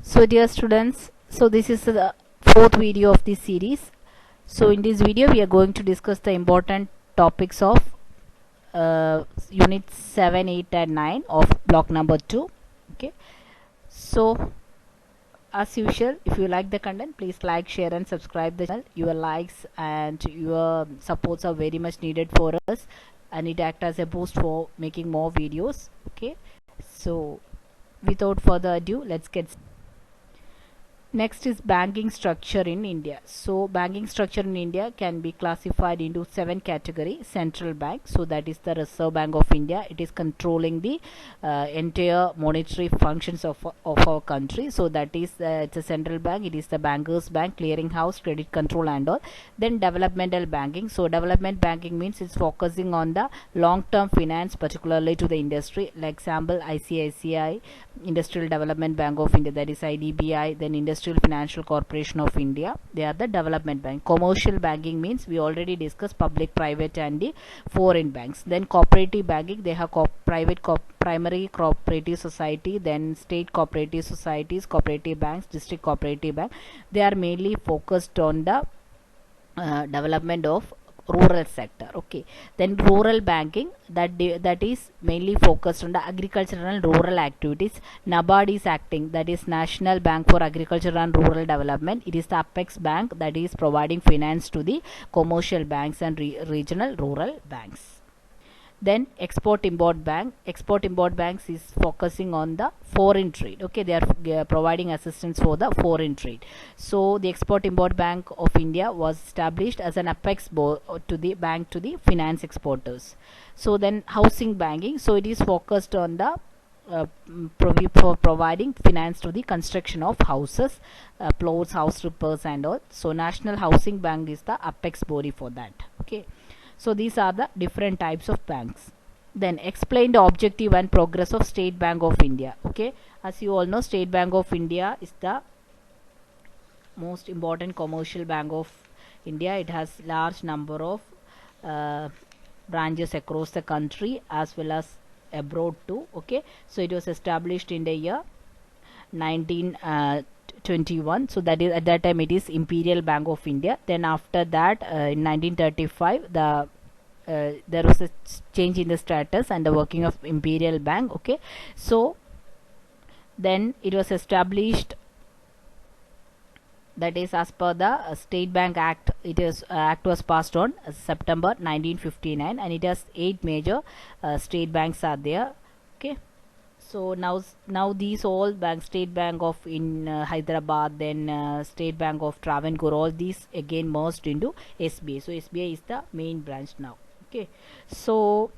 So dear students, so this is the fourth video of this series. So in this video we are going to discuss the important topics of unit 7, 8 and 9 of block number 2. Okay. So as usual, if you like the content, please like, share and subscribe the channel. Your likes and your supports are very much needed for us, and it acts as a boost for making more videos. Okay. So without further ado, let's get started. Next is banking structure in India. So banking structure in India can be classified into 7 categories. Central bank, so that is the Reserve Bank of India. It is controlling the entire monetary functions of our country. So that is it's a central bank. It is the bankers bank, clearing house, credit control and all. Then developmental banking. So development banking means it's focusing on the long term finance, particularly to the industry. Like example, ICICI, Industrial Development Bank of India, that is IDBI. Then Industrial Financial Corporation of India, they are the development bank. Commercial banking means we already discussed public, private and the foreign banks. Then cooperative banking, they have primary cooperative society, then state cooperative societies, cooperative banks, district cooperative bank. They are mainly focused on the development of rural sector. Okay, then rural banking, that is mainly focused on the agricultural and rural activities. NABARD is acting, that is National Bank for Agriculture and Rural Development. It is the apex bank that is providing finance to the commercial banks and regional rural banks. Then export import banks is focusing on the foreign trade. Okay, they are providing assistance for the foreign trade. So the export import bank of India was established as an apex to the bank to the finance exporters. So then housing banking, so it is focused on the for providing finance to the construction of houses, plots, house repairs and all. So National Housing Bank is the apex body for that. Okay, so these are the different types of banks. Then explain the objective and progress of State Bank of India. Okay, as you all know, State Bank of India is the most important commercial bank of India. It has large number of branches across the country as well as abroad too. Okay, so it was established in the year 1921. So that is, at that time it is Imperial Bank of India. Then after that, in 1935, there was a change in the status and the working of Imperial Bank. Okay, so then it was established, that is as per the State Bank Act. It is act was passed on September 1959, and it has 8 major state banks are there. Okay, so now these all banks, State Bank of in Hyderabad, then State Bank of Travancore, all these again merged into SBI. So SBI is the main branch now. Okay, so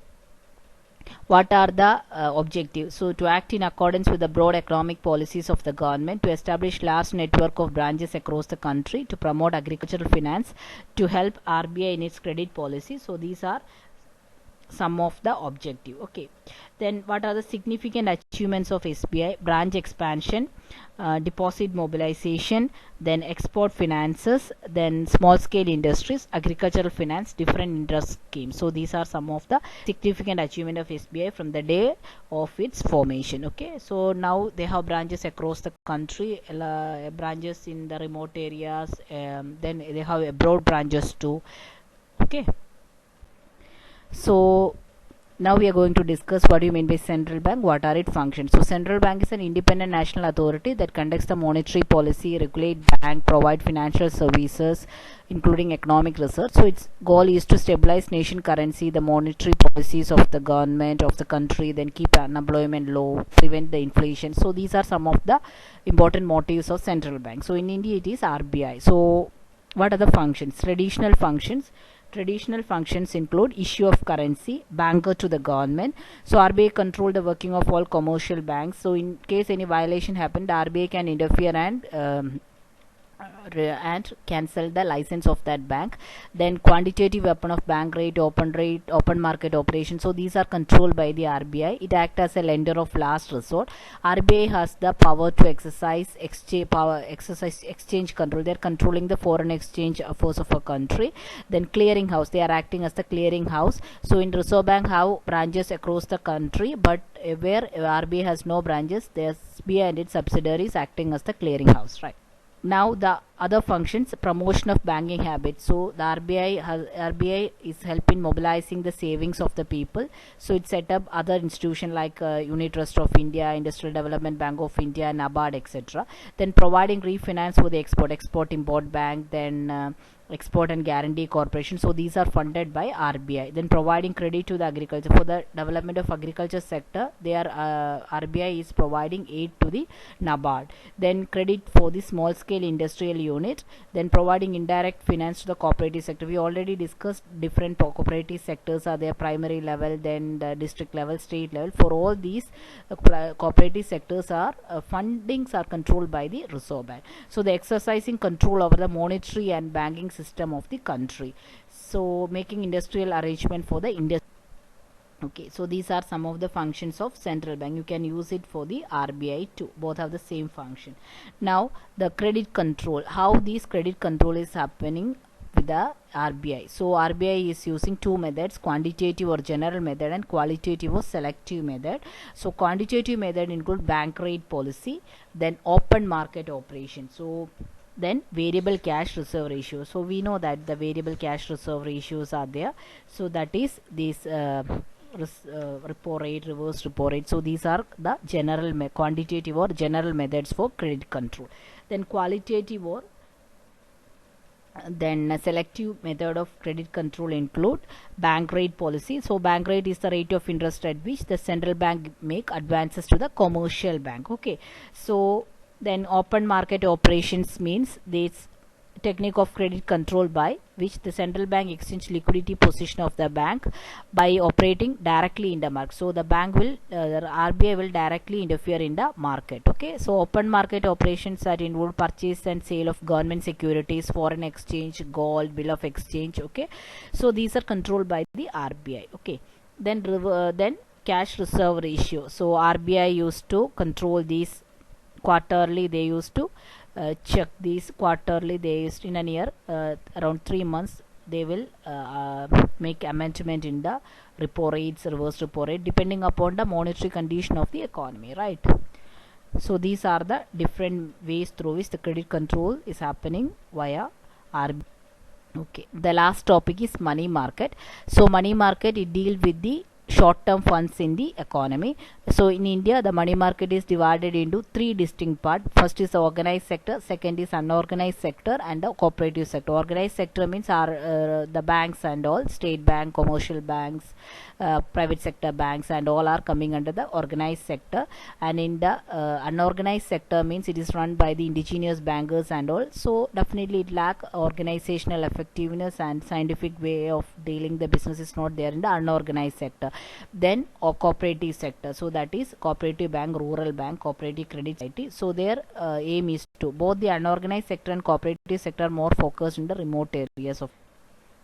what are the objectives? So to act in accordance with the broad economic policies of the government, to establish large network of branches across the country, to promote agricultural finance, to help RBI in its credit policy. So these are some of the objective. Okay, then what are the significant achievements of SBI? Branch expansion, deposit mobilization, then export finances, then small scale industries, agricultural finance, different interest schemes. So these are some of the significant achievement of SBI from the day of its formation. Okay, so now they have branches across the country, branches in the remote areas, then they have abroad branches too. Okay, so now we are going to discuss what do you mean by central bank, what are its functions. So central bank is an independent national authority that conducts the monetary policy, regulate bank, provide financial services including economic research. So its goal is to stabilize nation currency, the monetary policies of the government of the country, then keep unemployment low, prevent the inflation. So these are some of the important motives of central bank. So in India it is RBI. So what are the functions? Traditional functions include issue of currency, banker to the government. So RBI control the working of all commercial banks. So in case any violation happened, RBI can interfere and and cancel the license of that bank. Then quantitative weapon of bank rate, open market operation. So these are controlled by the RBI. It acts as a lender of last resort. RBI has the power to exercise exchange control. They're controlling the foreign exchange affairs of a country. Then clearing house, they are acting as the clearing house. So in Reserve Bank have branches across the country, but where RBI has no branches, there's SBI and its subsidiaries acting as the clearing house, right? Now the other functions, promotion of banking habits. So the RBI is helping mobilizing the savings of the people. So it set up other institution like Unit Trust of India, Industrial Development Bank of India, NABARD, etc. Then providing refinance for the export import bank, then export and guarantee corporation. So these are funded by RBI. Then providing credit to the agriculture, for the development of agriculture sector, they are RBI is providing aid to the NABARD. Then credit for the small scale industrial unit. Then providing indirect finance to the cooperative sector. We already discussed different cooperative sectors are there, primary level, then the district level, state level. For all these cooperative sectors are fundings are controlled by the Reserve Bank. So the exercising control over the monetary and banking system of the country. So making industrial arrangement for the industry. Okay, so these are some of the functions of central bank. You can use it for the RBI too. Both have the same function. Now the credit control, how this credit control is happening with the RBI. So RBI is using two methods, quantitative or general method and qualitative or selective method. So quantitative method include bank rate policy, then open market operation. So then variable cash reserve ratio. So we know that the variable cash reserve ratios are there. So that is this repo rate, reverse repo rate. So these are the general quantitative or general methods for credit control. Then qualitative or then selective method of credit control include bank rate policy. So bank rate is the rate of interest at which the central bank make advances to the commercial bank. Okay, so then open market operations means this technique of credit control by which the central bank exchange liquidity position of the bank by operating directly in the market. So the bank will the RBI will directly interfere in the market. Okay, so open market operations that involve purchase and sale of government securities, foreign exchange, gold, bill of exchange. Okay, so these are controlled by the RBI. Okay, then cash reserve ratio. So RBI used to control these quarterly. They used to check these quarterly. They used in a year around 3 months they will make amendment in the repo rates, reverse repo rate, depending upon the monetary condition of the economy, right? So these are the different ways through which the credit control is happening via RBI. Okay, the last topic is money market. So money market, it deals with the short-term funds in the economy. So in India, the money market is divided into three distinct parts. First is the organized sector, second is unorganized sector, and the cooperative sector. Organized sector means the banks and all, state bank, commercial banks, private sector banks, and all are coming under the organized sector. And in the unorganized sector means it is run by the indigenous bankers and all. So definitely it lack organizational effectiveness and scientific way of dealing the business is not there in the unorganized sector. Then cooperative sector, so that is cooperative bank, rural bank, cooperative credit society. So their aim is to both the unorganized sector and cooperative sector more focused in the remote areas of.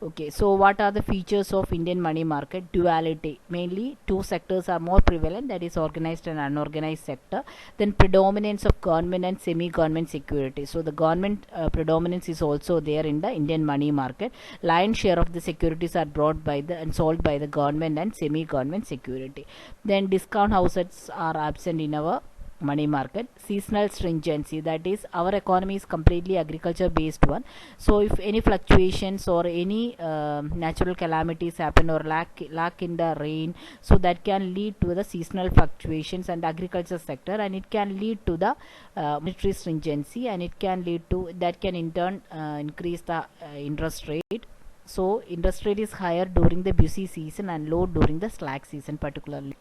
Okay, so what are the features of Indian money market? Duality. Mainly two sectors are more prevalent, that is organized and unorganized sector. Then predominance of government and semi-government security. So the government predominance is also there in the Indian money market. Lion's share of the securities are brought by the and sold by the government and semi-government security. Then discount houses are absent in our money market. Seasonal stringency, that is our economy is completely agriculture based one. So if any fluctuations or any natural calamities happen or lack in the rain, so that can lead to the seasonal fluctuations and agriculture sector, and it can lead to the monetary stringency, and it can lead to that can in turn increase the interest rate. So interest rate is higher during the busy season and low during the slack season particularly.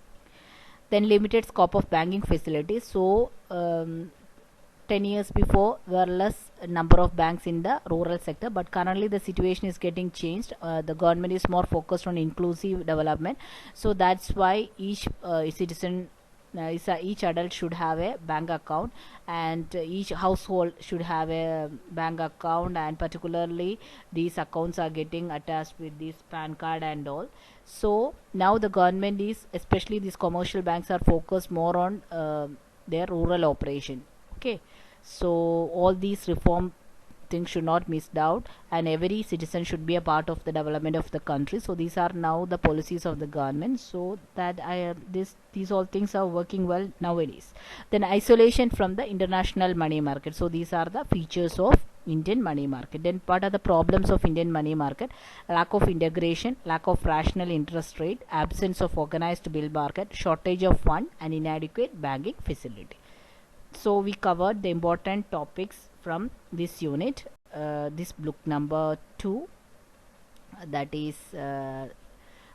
Then limited scope of banking facilities. So 10 years before were less number of banks in the rural sector, but currently the situation is getting changed. The government is more focused on inclusive development, so that's why each citizen each adult should have a bank account, and each household should have a bank account, and particularly these accounts are getting attached with this PAN card and all. So now the government is, especially these commercial banks, are focused more on their rural operation. Okay, so all these reform things should not missed out, and every citizen should be a part of the development of the country. So these are now the policies of the government, so that these all things are working well nowadays. Then isolation from the international money market. So these are the features of Indian money market. Then what are the problems of Indian money market? Lack of integration, lack of rational interest rate, absence of organized bill market, shortage of fund, and inadequate banking facility. So we covered the important topics from this unit, this book number 2, that is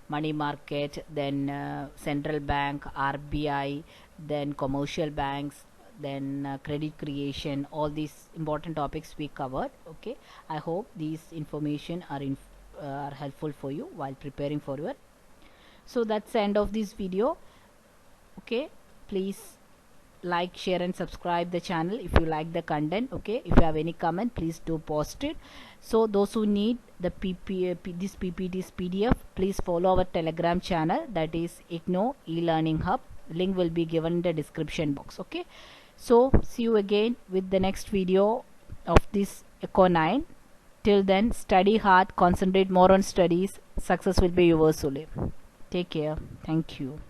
money market, then central bank, RBI, then commercial banks, then credit creation. All these important topics we covered. Okay, I hope these information are helpful for you while preparing for your. So that's the end of this video. Okay, please like, share and subscribe the channel if you like the content. Okay, if you have any comment, please do post it. So those who need the this PPT's PDF, please follow our Telegram channel, that is IGNOU e-learning hub. Link will be given in the description box. Okay, so see you again with the next video of this Eco 9. Till then, study hard, concentrate more on studies. Success will be yours only. Take care. Thank you.